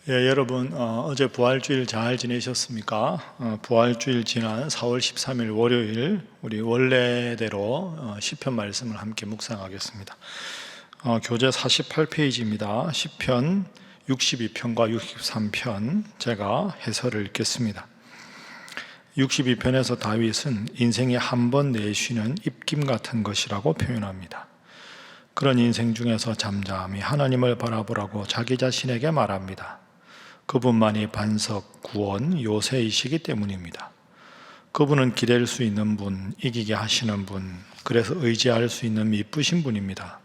여러분 어제 부활주일 잘 지내셨습니까? 부활주일 지난 4월 13일 월요일 우리 원래대로 시편 말씀을 함께 묵상하겠습니다. 교재 48페이지입니다. 시편 62편과 63편 제가 해설을 읽겠습니다. 62편에서 다윗은 인생에 한 번 내쉬는 입김 같은 것이라고 표현합니다. 그런 인생 중에서 잠잠히 하나님을 바라보라고 자기 자신에게 말합니다. 그분만이 반석, 구원, 요새이시기 때문입니다. 그분은 기댈 수 있는 분, 이기게 하시는 분, 그래서 의지할 수 있는 미쁘신 분입니다.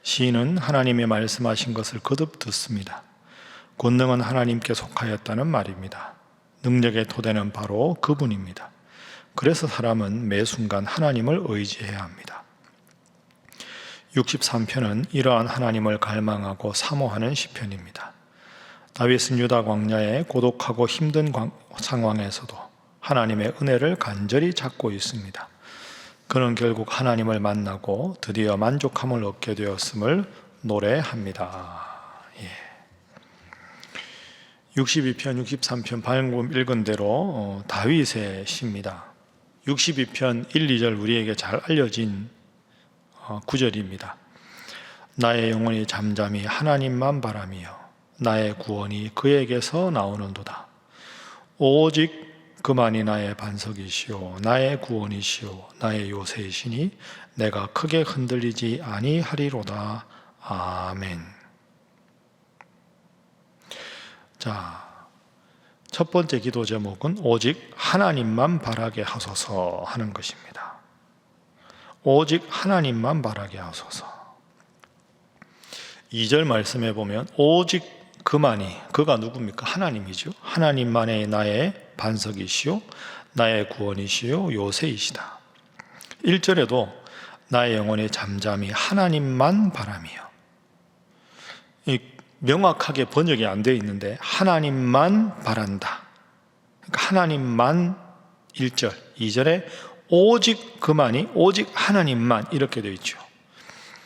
시인은 하나님의 말씀하신 것을 거듭 듣습니다. 권능은 하나님께 속하였다는 말입니다. 능력의 토대는 바로 그분입니다. 그래서 사람은 매 순간 하나님을 의지해야 합니다. 63편은 이러한 하나님을 갈망하고 사모하는 시편입니다. 다윗은 유다 광야의 고독하고 힘든 상황에서도 하나님의 은혜를 간절히 찾고 있습니다. 그는 결국 하나님을 만나고 드디어 만족함을 얻게 되었음을 노래합니다. 62편, 63편 방금 읽은 대로 다윗의 시입니다. 62편 1, 2절 우리에게 잘 알려진 구절입니다. 나의 영혼이 잠잠히 하나님만 바라며 나의 구원이 그에게서 나오는도다. 오직 그만이 나의 반석이시오 나의 구원이시오 나의 요새이시니 내가 크게 흔들리지 아니하리로다. 아멘. 자, 첫 번째 기도 제목은 오직 하나님만 바라게 하소서 하는 것입니다. 오직 하나님만 바라게 하소서. 2절 말씀해 보면 오직 그만이, 그가 누굽니까? 하나님이죠. 하나님만이 나의 반석이시오 나의 구원이시오 요새이시다. 1절에도 나의 영혼이 잠잠히 하나님만 바라며, 명확하게 번역이 안 되어 있는데 하나님만 바란다. 그러니까 하나님만 1절, 2절에 오직 그만이 오직 하나님만 이렇게 되어 있죠.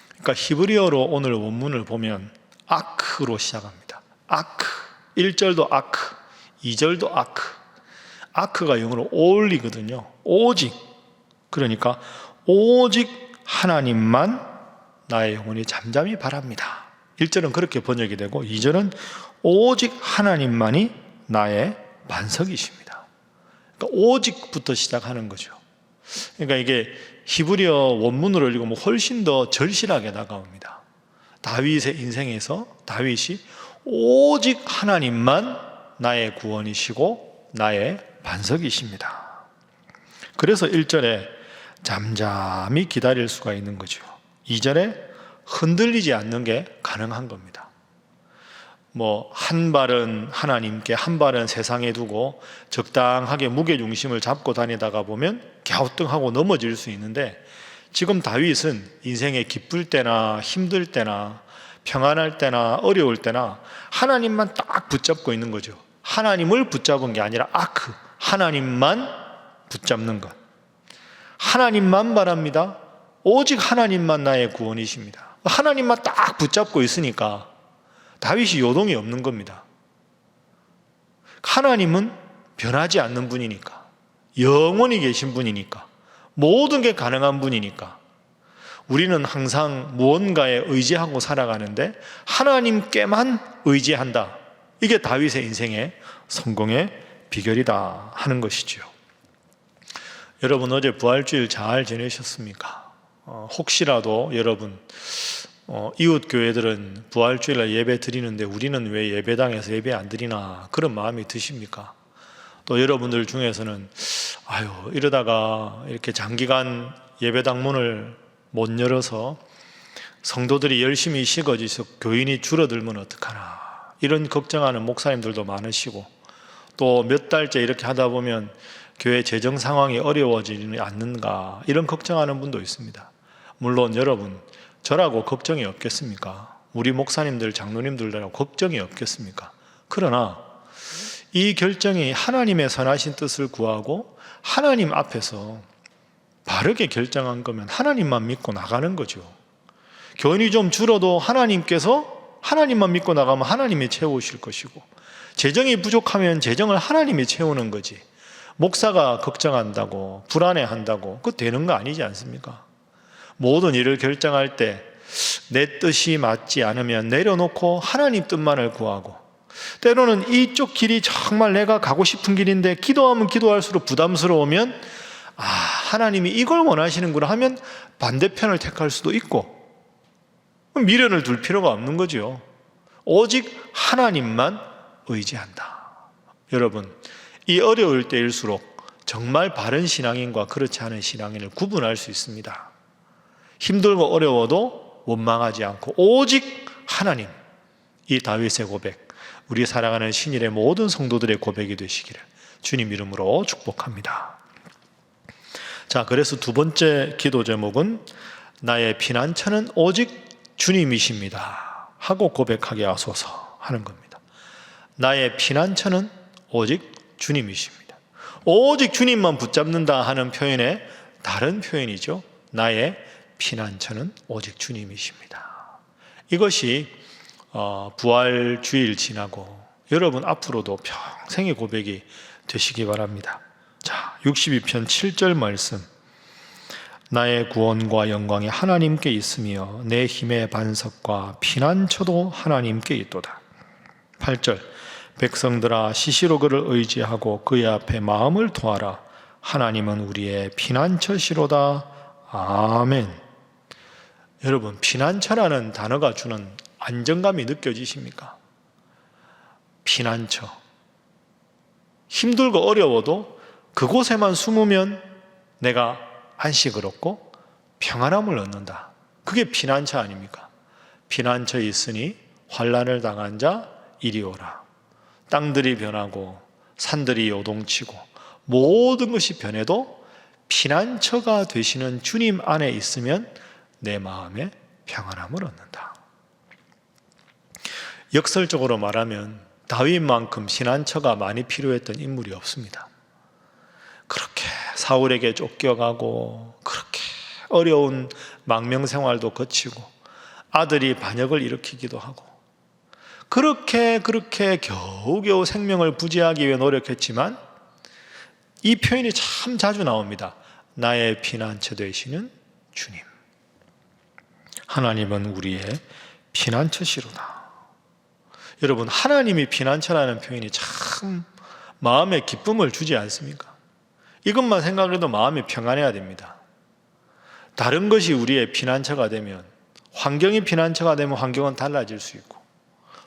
그러니까 히브리어로 오늘 원문을 보면 아크로 시작합니다. 아크, 1절도 아크, 2절도 아크. 아크가 영어로 only거든요. 오직. 그러니까 오직 하나님만 나의 영혼이 잠잠히 바랍니다. 1절은 그렇게 번역이 되고 2절은 오직 하나님만이 나의 반석이십니다. 그러니까 오직부터 시작하는 거죠. 그러니까 이게 히브리어 원문으로 읽으면 훨씬 더 절실하게 다가옵니다. 다윗의 인생에서 다윗이 오직 하나님만 나의 구원이시고 나의 반석이십니다. 그래서 1절에 잠잠히 기다릴 수가 있는 거죠. 2절에 흔들리지 않는 게 가능한 겁니다. 한 발은 하나님께 한 발은 세상에 두고 적당하게 무게중심을 잡고 다니다가 보면 갸우뚱하고 넘어질 수 있는데, 지금 다윗은 인생에 기쁠 때나 힘들 때나 평안할 때나 어려울 때나 하나님만 딱 붙잡고 있는 거죠. 하나님을 붙잡은 게 아니라 아크, 하나님만 붙잡는 것. 하나님만 바랍니다. 오직 하나님만 나의 구원이십니다. 하나님만 딱 붙잡고 있으니까 다윗이 요동이 없는 겁니다. 하나님은 변하지 않는 분이니까, 영원히 계신 분이니까, 모든 게 가능한 분이니까 우리는 항상 무언가에 의지하고 살아가는데 하나님께만 의지한다. 이게 다윗의 인생의 성공의 비결이다 하는 것이죠. 여러분 어제 부활주일 잘 지내셨습니까? 혹시라도 여러분 이웃 교회들은 부활주일날 예배 드리는데 우리는 왜 예배당에서 예배 안 드리나 그런 마음이 드십니까? 또 여러분들 중에서는 이러다가 이렇게 장기간 예배당 문을 못 열어서 성도들이 열심히 식어져서 교인이 줄어들면 어떡하나 이런 걱정하는 목사님들도 많으시고, 또 몇 달째 이렇게 하다 보면 교회 재정 상황이 어려워지지 않는가 이런 걱정하는 분도 있습니다. 물론 여러분 저라고 걱정이 없겠습니까? 우리 목사님들 장로님들하고 걱정이 없겠습니까? 그러나 이 결정이 하나님의 선하신 뜻을 구하고 하나님 앞에서 바르게 결정한 거면 하나님만 믿고 나가는 거죠. 교인이 좀 줄어도 하나님께서 하나님만 믿고 나가면 하나님이 채우실 것이고, 재정이 부족하면 재정을 하나님이 채우는 거지. 목사가 걱정한다고 불안해한다고 그거 되는 거 아니지 않습니까? 모든 일을 결정할 때 내 뜻이 맞지 않으면 내려놓고 하나님 뜻만을 구하고, 때로는 이쪽 길이 정말 내가 가고 싶은 길인데 기도하면 기도할수록 부담스러우면 하나님이 이걸 원하시는구나 하면 반대편을 택할 수도 있고, 미련을 둘 필요가 없는 거죠. 오직 하나님만 의지한다. 여러분, 이 어려울 때일수록 정말 바른 신앙인과 그렇지 않은 신앙인을 구분할 수 있습니다. 힘들고 어려워도 원망하지 않고 오직 하나님, 이 다윗의 고백, 우리 사랑하는 신일의 모든 성도들의 고백이 되시기를 주님 이름으로 축복합니다. 자, 그래서 두 번째 기도 제목은 나의 피난처는 오직 주님이십니다 하고 고백하게 하소서 하는 겁니다. 나의 피난처는 오직 주님이십니다. 오직 주님만 붙잡는다 하는 표현의 다른 표현이죠. 나의 피난처는 오직 주님이십니다. 이것이 부활 주일 지나고 여러분 앞으로도 평생의 고백이 되시기 바랍니다. 자, 62편 7절 말씀. 나의 구원과 영광이 하나님께 있으며 내 힘의 반석과 피난처도 하나님께 있도다. 8절. 백성들아 시시로 그를 의지하고 그의 앞에 마음을 토하라. 하나님은 우리의 피난처시로다. 아멘. 여러분, 피난처라는 단어가 주는 안정감이 느껴지십니까? 피난처. 힘들고 어려워도 그곳에만 숨으면 내가 안식을 얻고 평안함을 얻는다. 그게 피난처 아닙니까? 피난처에 있으니 환난을 당한 자 이리 오라. 땅들이 변하고 산들이 요동치고 모든 것이 변해도 피난처가 되시는 주님 안에 있으면 내 마음에 평안함을 얻는다. 역설적으로 말하면 다윗만큼 피난처가 많이 필요했던 인물이 없습니다. 그렇게 사울에게 쫓겨가고 그렇게 어려운 망명생활도 거치고 아들이 반역을 일으키기도 하고 그렇게 겨우겨우 생명을 부지하기 위해 노력했지만 이 표현이 참 자주 나옵니다. 나의 피난처 되시는 주님. 하나님은 우리의 피난처시로다. 여러분, 하나님이 피난처라는 표현이 참 마음에 기쁨을 주지 않습니까? 이것만 생각해도 마음이 평안해야 됩니다. 다른 것이 우리의 피난처가 되면, 환경이 피난처가 되면 환경은 달라질 수 있고,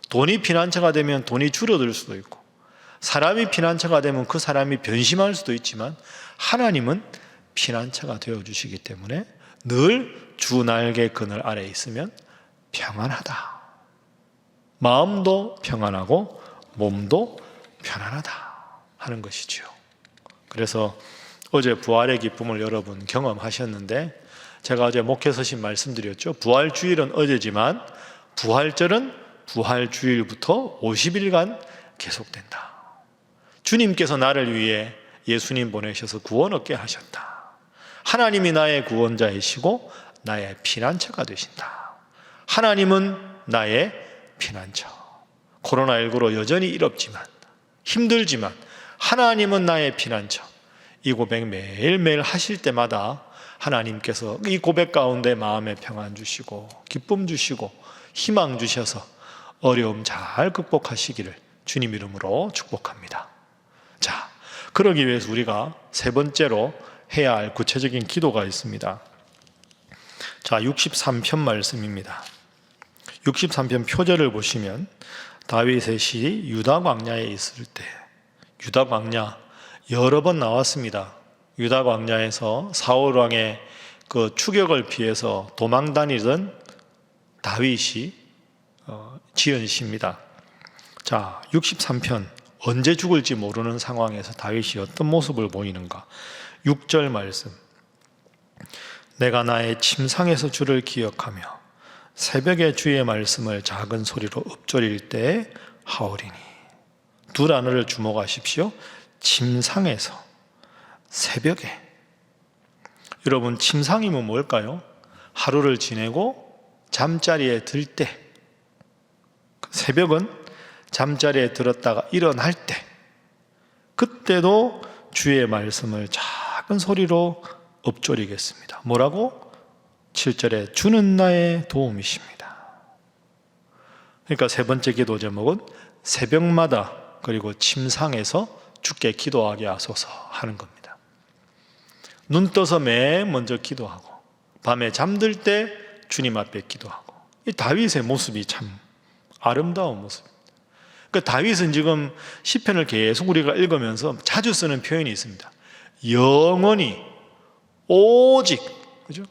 돈이 피난처가 되면 돈이 줄어들 수도 있고, 사람이 피난처가 되면 그 사람이 변심할 수도 있지만 하나님은 피난처가 되어주시기 때문에 늘 주 날개 그늘 아래 있으면 평안하다. 마음도 평안하고 몸도 편안하다 하는 것이죠. 그래서 어제 부활의 기쁨을 여러분 경험하셨는데, 제가 어제 목회 서신 말씀드렸죠. 부활주일은 어제지만 부활절은 부활주일부터 50일간 계속된다. 주님께서 나를 위해 예수님 보내셔서 구원 얻게 하셨다. 하나님이 나의 구원자이시고 나의 피난처가 되신다. 하나님은 나의 피난처. 코로나19로 여전히 이롭지만 힘들지만 하나님은 나의 피난처. 이 고백 매일매일 하실 때마다 하나님께서 이 고백 가운데 마음의 평안 주시고 기쁨 주시고 희망 주셔서 어려움 잘 극복하시기를 주님 이름으로 축복합니다. 자, 그러기 위해서 우리가 세 번째로 해야 할 구체적인 기도가 있습니다. 자, 63편 말씀입니다. 63편 표절을 보시면 다윗의 시 유다 광야에 있을 때, 유다 광야 여러 번 나왔습니다. 유다 광야에서 사울 왕의 그 추격을 피해서 도망 다니던 다윗이 지은 시입니다. 자, 63편 언제 죽을지 모르는 상황에서 다윗이 어떤 모습을 보이는가? 6절 말씀. 내가 나의 침상에서 주를 기억하며 새벽에 주의 말씀을 작은 소리로 읊조릴 때에 하오리니. 두 단어를 주목하십시오. 침상에서, 새벽에. 여러분, 침상이면 뭘까요? 하루를 지내고 잠자리에 들 때, 새벽은 잠자리에 들었다가 일어날 때, 그때도 주의 말씀을 작은 소리로 읊조리겠습니다. 뭐라고? 7절에 주는 나의 도움이십니다. 그러니까 세 번째 기도 제목은 새벽마다 그리고 침상에서 주께 기도하게 하소서 하는 겁니다. 눈 떠서 맨 먼저 기도하고 밤에 잠들 때 주님 앞에 기도하고, 이 다윗의 모습이 참 아름다운 모습입니다. 그러니까 다윗은 지금 시편을 계속 우리가 읽으면서 자주 쓰는 표현이 있습니다. 영원히, 오직, 그죠?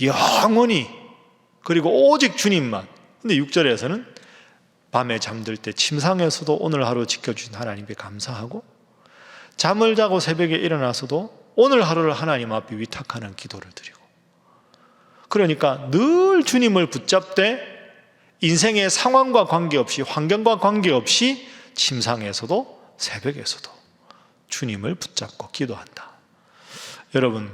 영원히, 그리고 오직 주님만. 근데 6절에서는 밤에 잠들 때 침상에서도 오늘 하루 지켜주신 하나님께 감사하고, 잠을 자고 새벽에 일어나서도 오늘 하루를 하나님 앞에 위탁하는 기도를 드리고, 그러니까 늘 주님을 붙잡되 인생의 상황과 관계없이, 환경과 관계없이 침상에서도 새벽에서도 주님을 붙잡고 기도한다. 여러분,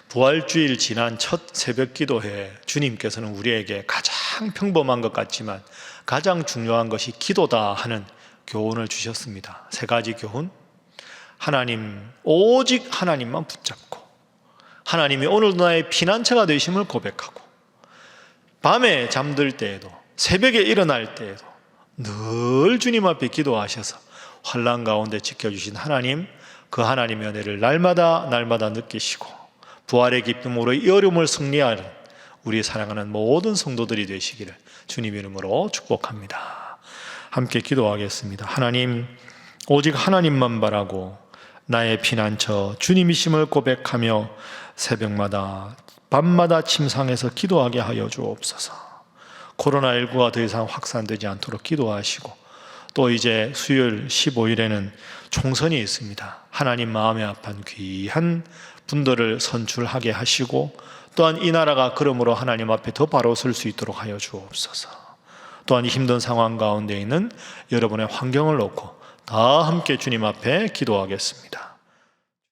부활주일 지난 첫 새벽 기도회, 주님께서는 우리에게 가장 평범한 것 같지만 가장 중요한 것이 기도다 하는 교훈을 주셨습니다. 세 가지 교훈. 하나님, 오직 하나님만 붙잡고, 하나님이 오늘도 나의 피난처가 되심을 고백하고, 밤에 잠들 때에도 새벽에 일어날 때에도 늘 주님 앞에 기도하셔서 환난 가운데 지켜주신 하나님, 그 하나님의 은혜를 날마다 느끼시고 부활의 기쁨으로 이 어려움을 승리하는 우리 사랑하는 모든 성도들이 되시기를 주님 이름으로 축복합니다. 함께 기도하겠습니다. 하나님, 오직 하나님만 바라고 나의 피난처 주님이심을 고백하며 새벽마다 밤마다 침상에서 기도하게 하여 주옵소서. 코로나19가 더 이상 확산되지 않도록 기도하시고, 또 이제 수요일 15일에는 총선이 있습니다. 하나님 마음에 합한 귀한 분들을 선출하게 하시고, 또한 이 나라가 그러므로 하나님 앞에 더 바로 설 수 있도록 하여 주옵소서. 또한 힘든 상황 가운데 있는 여러분의 환경을 놓고 다 함께 주님 앞에 기도하겠습니다.